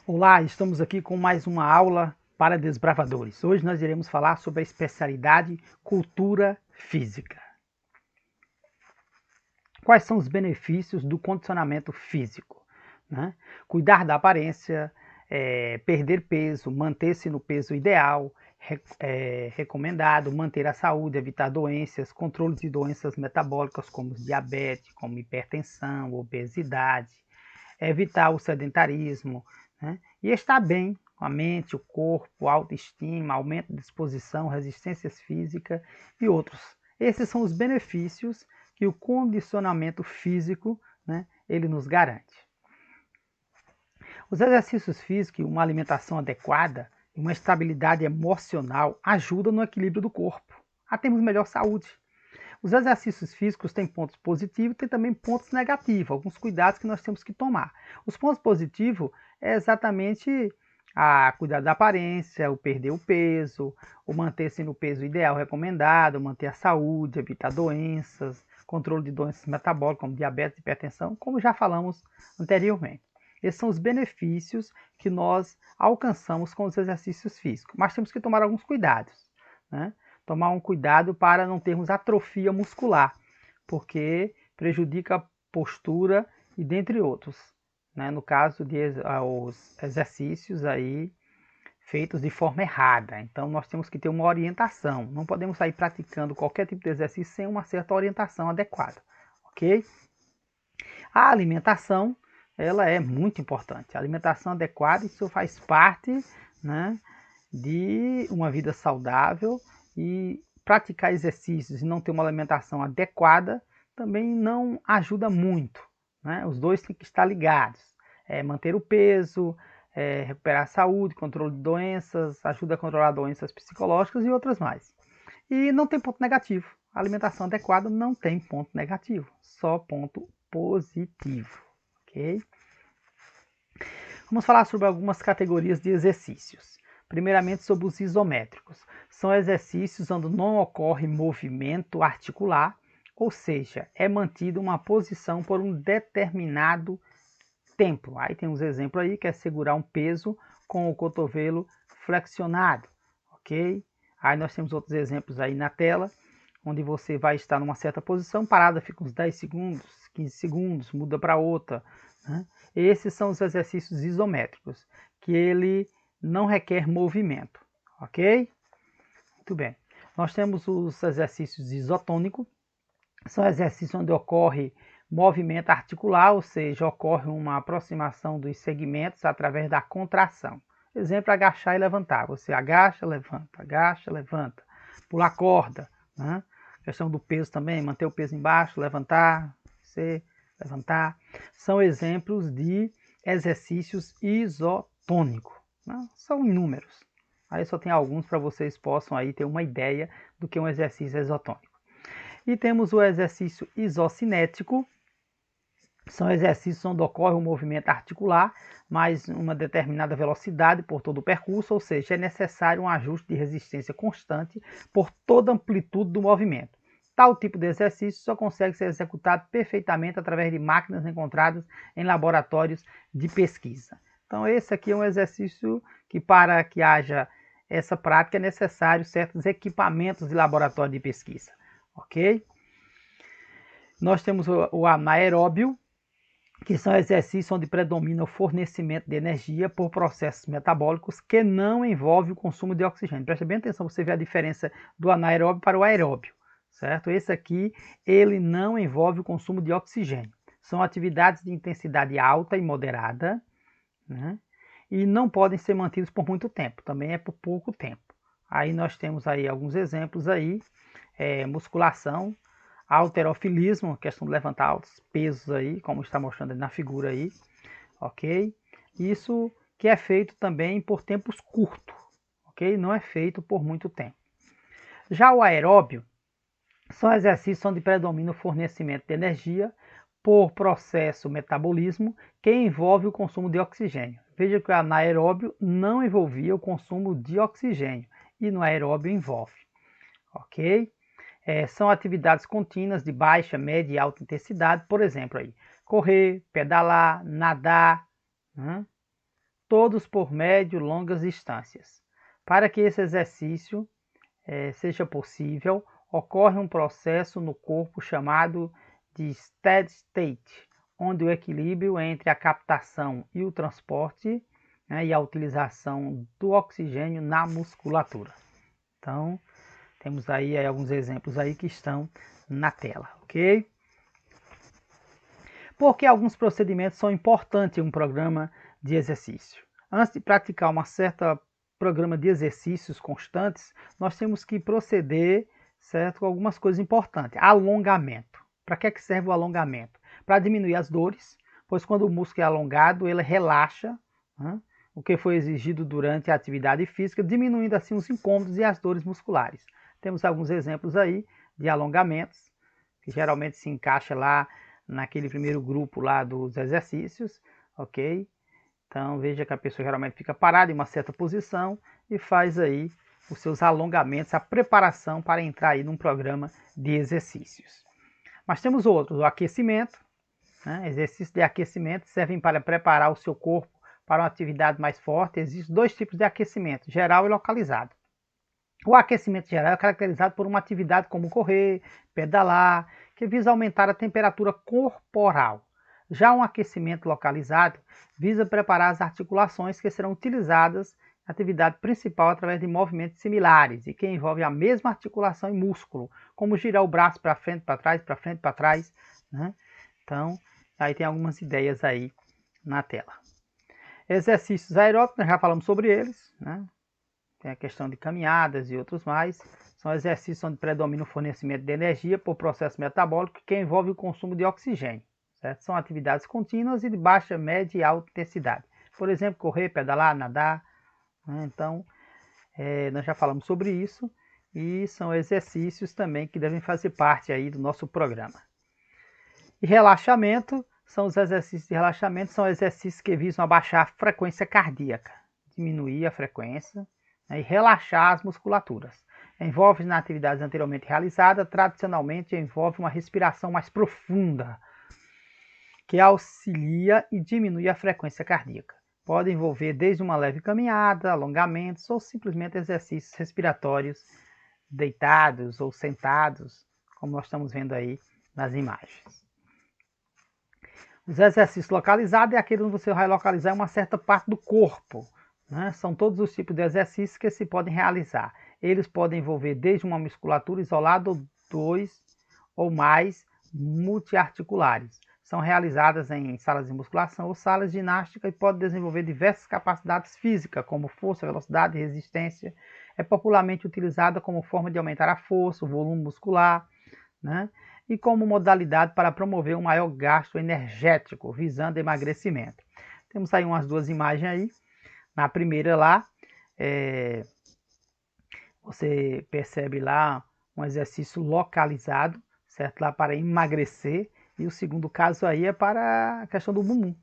Olá, estamos aqui com mais uma aula para desbravadores. Hoje nós iremos falar sobre a especialidade Cultura Física. Quais são os benefícios do condicionamento físico? Cuidar da aparência, perder peso, manter-se no peso ideal, recomendado, manter a saúde, evitar doenças, controle de doenças metabólicas como diabetes, como hipertensão, obesidade, evitar o sedentarismo, e estar bem com a mente, o corpo, autoestima, aumento de disposição, resistências físicas e outros. Esses são os benefícios que o condicionamento físico, ele nos garante. Os exercícios físicos e uma alimentação adequada e uma estabilidade emocional ajudam no equilíbrio do corpo, a termos melhor saúde. Os exercícios físicos têm pontos positivos e têm também pontos negativos, alguns cuidados que nós temos que tomar. Os pontos positivos é exatamente cuidar da aparência, o perder o peso, o manter-se no peso ideal recomendado, manter a saúde, evitar doenças, controle de doenças metabólicas como diabetes e hipertensão, como já falamos anteriormente. Esses são os benefícios que nós alcançamos com os exercícios físicos, mas temos que tomar alguns cuidados, tomar um cuidado para não termos atrofia muscular, porque prejudica a postura e dentre outros, no caso de os exercícios aí feitos de forma errada. Então nós temos que ter uma orientação, não podemos sair praticando qualquer tipo de exercício sem uma certa orientação adequada, ok? A alimentação, ela é muito importante. A alimentação adequada, isso faz parte, de uma vida saudável, e praticar exercícios e não ter uma alimentação adequada também não ajuda muito. Os dois têm que estar ligados. Manter o peso, recuperar a saúde, controle de doenças, ajuda a controlar doenças psicológicas e outras mais. E não tem ponto negativo. A alimentação adequada não tem ponto negativo, só ponto positivo. Ok? Vamos falar sobre algumas categorias de exercícios. Primeiramente, sobre os isométricos. São exercícios onde não ocorre movimento articular, ou seja, é mantida uma posição por um determinado tempo. Aí tem uns exemplos aí, que é segurar um peso com o cotovelo flexionado, ok? Aí nós temos outros exemplos aí na tela, onde você vai estar numa certa posição, parada, fica uns 10 segundos, 15 segundos, muda para outra. Esses são os exercícios isométricos, que ele não requer movimento, ok? Muito bem. Nós temos os exercícios isotônicos, são exercícios onde ocorre movimento articular, ou seja, ocorre uma aproximação dos segmentos através da contração. Exemplo, agachar e levantar. Você agacha, levanta. Pular corda, questão do peso também, manter o peso embaixo, levantar, levantar. São exemplos de exercícios isotônicos. São inúmeros. Aí só tem alguns para vocês possam aí ter uma ideia do que é um exercício isotônico. E temos o exercício isocinético. São exercícios onde ocorre um movimento articular, mas uma determinada velocidade por todo o percurso, ou seja, é necessário um ajuste de resistência constante por toda a amplitude do movimento. Tal tipo de exercício só consegue ser executado perfeitamente através de máquinas encontradas em laboratórios de pesquisa. Então esse aqui é um exercício que, para que haja essa prática, é necessário certos equipamentos de laboratório de pesquisa, ok? Nós temos o anaeróbio, que são exercícios onde predomina o fornecimento de energia por processos metabólicos que não envolve o consumo de oxigênio. Presta bem atenção, você vê a diferença do anaeróbio para o aeróbio, certo? Esse aqui, ele não envolve o consumo de oxigênio. São atividades de intensidade alta e moderada, e não podem ser mantidos por muito tempo, também é por pouco tempo. Aí nós temos aí alguns exemplos aí, musculação, halterofilismo, questão de levantar altos pesos aí, como está mostrando na figura aí, ok? Isso que é feito também por tempos curtos, ok? Não é feito por muito tempo. Já o aeróbio são exercícios onde predomina o fornecimento de energia por processo metabolismo que envolve o consumo de oxigênio. Veja que o anaeróbio não envolvia o consumo de oxigênio e no aeróbio envolve, ok? São atividades contínuas de baixa, média e alta intensidade, por exemplo, aí, correr, pedalar, nadar, todos por médio e longas distâncias. Para que esse exercício seja possível, ocorre um processo no corpo chamado de steady state, onde o equilíbrio entre a captação e o transporte, né, e a utilização do oxigênio na musculatura. Então, temos aí alguns exemplos aí que estão na tela, ok? Por que alguns procedimentos são importantes em um programa de exercício? Antes de praticar uma certa programa de exercícios constantes, nós temos que proceder, certo, com algumas coisas importantes. Alongamento. Para que serve o alongamento? Para diminuir as dores, pois quando o músculo é alongado, ele relaxa, né, o que foi exigido durante a atividade física, diminuindo assim os incômodos e as dores musculares. Temos alguns exemplos aí de alongamentos, que geralmente se encaixa lá naquele primeiro grupo lá dos exercícios, ok? Então veja que a pessoa geralmente fica parada em uma certa posição e faz aí os seus alongamentos, a preparação para entrar aí num programa de exercícios. Mas temos outros, o aquecimento, né? Exercícios de aquecimento servem para preparar o seu corpo para uma atividade mais forte. Existem dois tipos de aquecimento, geral e localizado. O aquecimento geral é caracterizado por uma atividade como correr, pedalar, que visa aumentar a temperatura corporal. Já um aquecimento localizado visa preparar as articulações que serão utilizadas na atividade principal através de movimentos similares e que envolvem a mesma articulação e músculo, como girar o braço para frente, para frente, para trás, né? Então, aí tem algumas ideias aí na tela. Exercícios aeróbicos, nós já falamos sobre eles, né? Tem a questão de caminhadas e outros mais. São exercícios onde predomina o fornecimento de energia por processo metabólico que envolve o consumo de oxigênio. Certo? São atividades contínuas e de baixa, média e alta intensidade. Por exemplo, correr, pedalar, nadar. Né? Então, nós já falamos sobre isso e são exercícios também que devem fazer parte aí do nosso programa. E relaxamento, são os exercícios de relaxamento, são exercícios que visam abaixar a frequência cardíaca, diminuir a frequência, né, e relaxar as musculaturas. Envolve nas atividades anteriormente realizadas, tradicionalmente envolve uma respiração mais profunda, que auxilia e diminui a frequência cardíaca. Pode envolver desde uma leve caminhada, alongamentos ou simplesmente exercícios respiratórios deitados ou sentados, como nós estamos vendo aí nas imagens. Os exercícios localizados é aquele onde você vai localizar uma certa parte do corpo, né? São todos os tipos de exercícios que se podem realizar. Eles podem envolver desde uma musculatura isolada ou dois ou mais multiarticulares. São realizadas em salas de musculação ou salas de ginástica e podem desenvolver diversas capacidades físicas, como força, velocidade e resistência. É popularmente utilizada como forma de aumentar a força, o volume muscular, né? E como modalidade para promover um maior gasto energético, visando emagrecimento. Temos aí umas duas imagens aí. Na primeira lá, você percebe lá um exercício localizado, certo? Lá para emagrecer. E o segundo caso aí é para a questão do bumbum,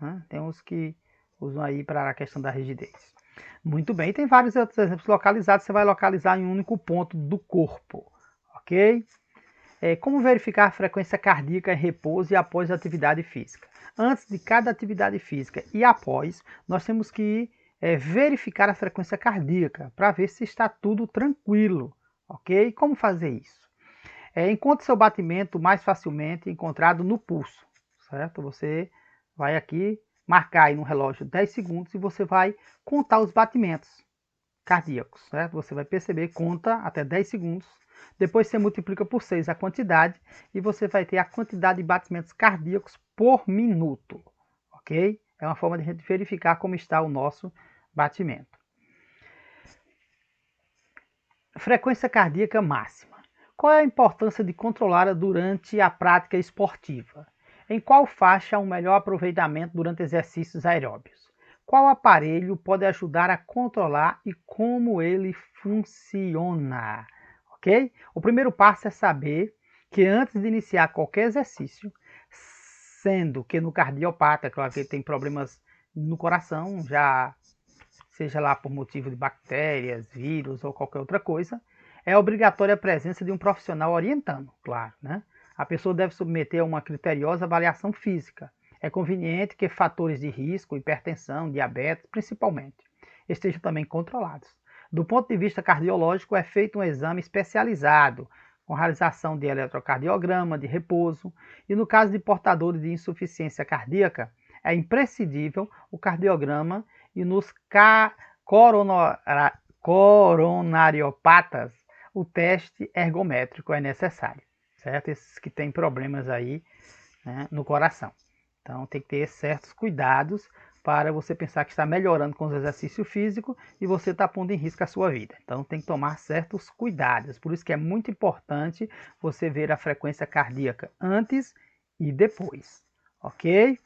né? Tem uns que usam aí para a questão da rigidez. Muito bem, tem vários outros exemplos localizados, você vai localizar em um único ponto do corpo, ok? Como verificar a frequência cardíaca em repouso e após a atividade física? Antes de cada atividade física e após, nós temos que verificar a frequência cardíaca para ver se está tudo tranquilo, ok? Como fazer isso? Encontre seu batimento mais facilmente encontrado no pulso, certo? Você vai aqui marcar aí no relógio 10 segundos e você vai contar os batimentos cardíacos, certo? Você vai perceber, conta até 10 segundos, depois você multiplica por 6 a quantidade e você vai ter a quantidade de batimentos cardíacos por minuto, ok? É uma forma de a gente verificar como está o nosso batimento. Frequência cardíaca máxima. Qual é a importância de controlá-la durante a prática esportiva? Em qual faixa há um melhor aproveitamento durante exercícios aeróbicos? Qual aparelho pode ajudar a controlar e como ele funciona? Ok? O primeiro passo é saber que antes de iniciar qualquer exercício, sendo que no cardiopata, claro que ele tem problemas no coração, já seja lá por motivo de bactérias, vírus ou qualquer outra coisa, é obrigatória a presença de um profissional orientando, claro, né? A pessoa deve submeter a uma criteriosa avaliação física. É conveniente que fatores de risco, hipertensão, diabetes, principalmente, estejam também controlados. Do ponto de vista cardiológico, é feito um exame especializado, com realização de eletrocardiograma de repouso, e no caso de portadores de insuficiência cardíaca, é imprescindível o cardiograma, e nos coronariopatas, o teste ergométrico é necessário, certo? Esses que têm problemas aí, né, no coração. Então tem que ter certos cuidados para você pensar que está melhorando com os exercícios físicos e você está pondo em risco a sua vida. Então tem que tomar certos cuidados. Por isso que é muito importante você ver a frequência cardíaca antes e depois, ok?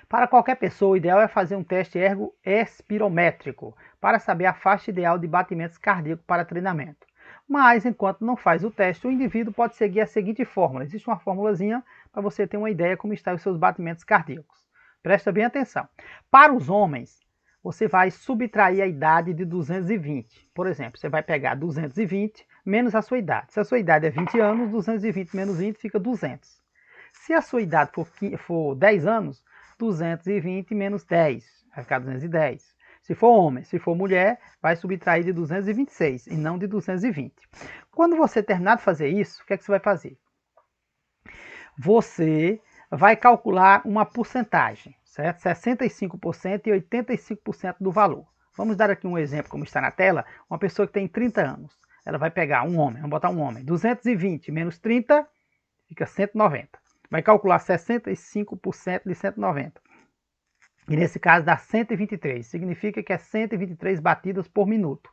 Para qualquer pessoa, o ideal é fazer um teste ergo-espirométrico para saber a faixa ideal de batimentos cardíacos para treinamento. Mas, enquanto não faz o teste, o indivíduo pode seguir a seguinte fórmula. Existe uma formulazinha para você ter uma ideia como estão os seus batimentos cardíacos. Presta bem atenção. Para os homens, você vai subtrair a idade de 220. Por exemplo, você vai pegar 220 menos a sua idade. Se a sua idade é 20 anos, 220 menos 20 fica 200. Se a sua idade for 10 anos, 220 menos 10, vai ficar 210. Se for homem, se for mulher, vai subtrair de 226 e não de 220. Quando você terminar de fazer isso, o que é que você vai fazer? Você vai calcular uma porcentagem, certo? 65% e 85% do valor. Vamos dar aqui um exemplo, como está na tela. Uma pessoa que tem 30 anos, ela vai pegar um homem, vamos botar um homem, 220 menos 30, fica 190. Vai calcular 65% de 190. E nesse caso dá 123. Significa que é 123 batidas por minuto.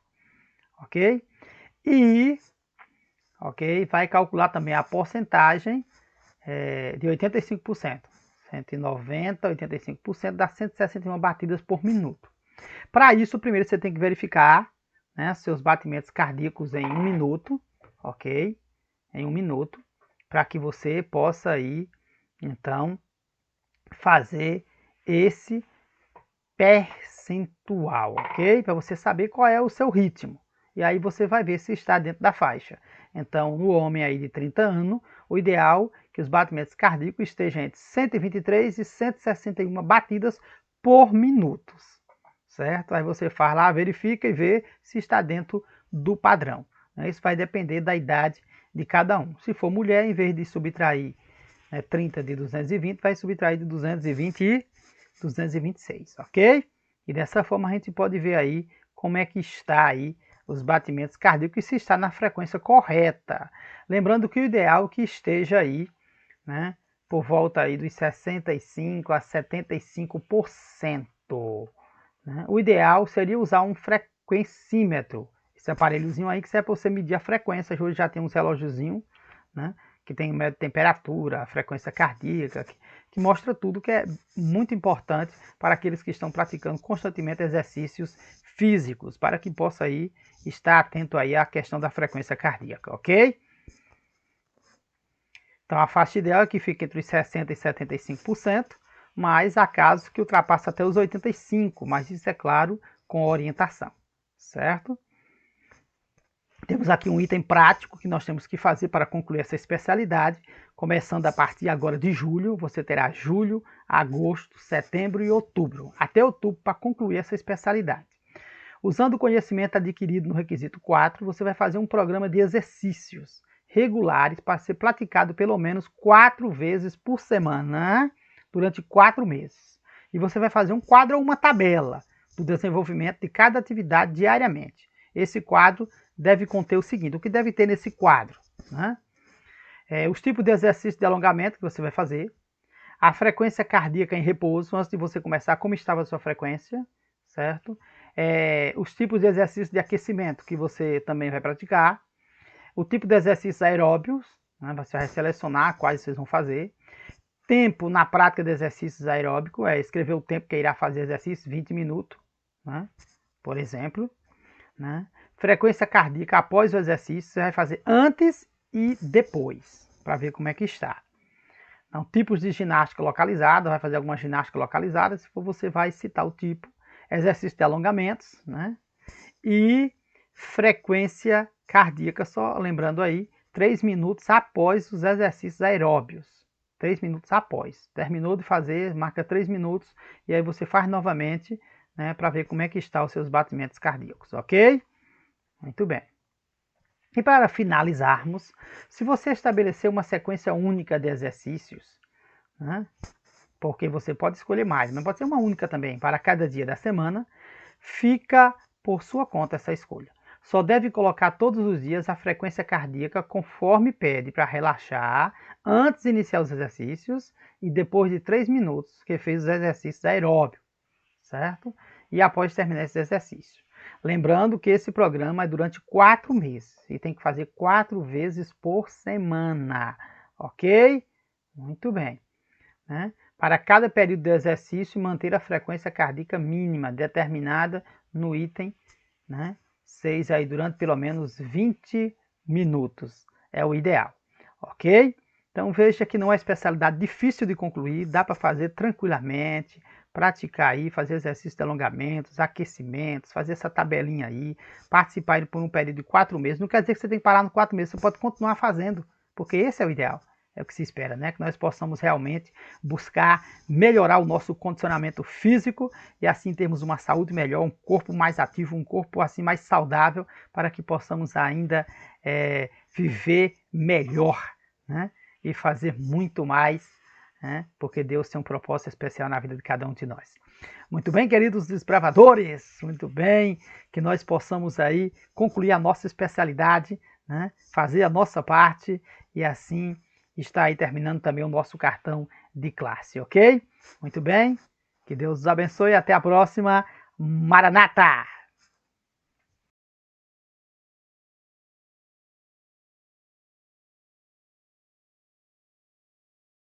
Ok? E vai calcular também a porcentagem de 85%. 190, 85% dá 161 batidas por minuto. Para isso, primeiro você tem que verificar, né, seus batimentos cardíacos em 1 minuto. Ok? Em 1 minuto. Para que você possa aí, então, fazer esse percentual, ok? Para você saber qual é o seu ritmo. E aí você vai ver se está dentro da faixa. Então, no homem aí de 30 anos, o ideal é que os batimentos cardíacos estejam entre 123 e 161 batidas por minuto, certo? Aí você faz lá, verifica e vê se está dentro do padrão. Isso vai depender da idade de cada um. Se for mulher, em vez de subtrair 30 de 220, vai subtrair de 220 e 226, ok? E dessa forma a gente pode ver aí como é que está aí os batimentos cardíacos e se está na frequência correta. Lembrando que o ideal é que esteja aí, né, por volta aí dos 65 a 75%. Né? O ideal seria usar um frequencímetro. Esse aparelhozinho aí que serve para você medir a frequência. Hoje já tem uns relógiozinhos, né, que tem mede temperatura, a frequência cardíaca, que mostra tudo, que é muito importante para aqueles que estão praticando constantemente exercícios físicos, para que possa aí estar atento aí à questão da frequência cardíaca, ok? Então a faixa ideal é que fique entre os 60% e 75%, mas há casos que ultrapassa até os 85%, mas isso é claro com orientação, certo? Temos aqui um item prático que nós temos que fazer para concluir essa especialidade. Começando a partir agora de julho, você terá julho, agosto, setembro e outubro. Até outubro para concluir essa especialidade. Usando o conhecimento adquirido no requisito 4, você vai fazer um programa de exercícios regulares para ser praticado pelo menos 4 vezes por semana, durante 4 meses. E você vai fazer um quadro ou uma tabela do desenvolvimento de cada atividade diariamente. Esse quadro deve conter o seguinte: o que deve ter nesse quadro, né? Os tipos de exercício de alongamento que você vai fazer, a frequência cardíaca em repouso, antes de você começar, como estava a sua frequência, certo? Os tipos de exercício de aquecimento que você também vai praticar, o tipo de exercícios aeróbios, né? Você vai selecionar quais vocês vão fazer, tempo na prática de exercícios aeróbicos, escrever o tempo que irá fazer exercício, 20 minutos, né? Por exemplo, né? Frequência cardíaca após o exercício, você vai fazer antes e depois, para ver como é que está. Então, tipos de ginástica localizada, vai fazer alguma ginástica localizada, se for você vai citar o tipo, exercício de alongamentos, né? E frequência cardíaca, só lembrando aí, 3 minutos após os exercícios aeróbios, 3 minutos após. Terminou de fazer, marca 3 minutos e aí você faz novamente, né, para ver como é que estão os seus batimentos cardíacos, ok? Muito bem. E para finalizarmos, se você estabelecer uma sequência única de exercícios, né, porque você pode escolher mais, mas pode ser uma única também, para cada dia da semana, fica por sua conta essa escolha. Só deve colocar todos os dias a frequência cardíaca conforme pede para relaxar antes de iniciar os exercícios e depois de 3 minutos que fez os exercícios aeróbicos, certo? E após terminar esse exercício. Lembrando que esse programa é durante 4 meses e tem que fazer 4 vezes por semana, ok? Muito bem. Né? Para cada período de exercício, manter a frequência cardíaca mínima determinada no item, né, 6 aí durante pelo menos 20 minutos. É o ideal, ok? Então veja que não é uma especialidade difícil de concluir, dá para fazer tranquilamente, praticar aí, fazer exercícios de alongamentos, aquecimentos, fazer essa tabelinha aí, participar aí por um período de 4 meses. Não quer dizer que você tem que parar no 4 meses, você pode continuar fazendo, porque esse é o ideal. É o que se espera, né? Que nós possamos realmente buscar melhorar o nosso condicionamento físico e assim termos uma saúde melhor, um corpo mais ativo, um corpo assim mais saudável, para que possamos ainda viver melhor, né? E fazer muito mais, né? Porque Deus tem um propósito especial na vida de cada um de nós. Muito bem, queridos desbravadores, muito bem, que nós possamos aí concluir a nossa especialidade, né? Fazer a nossa parte e assim está aí terminando também o nosso cartão de classe, ok? Muito bem, que Deus os abençoe e até a próxima. Maranata!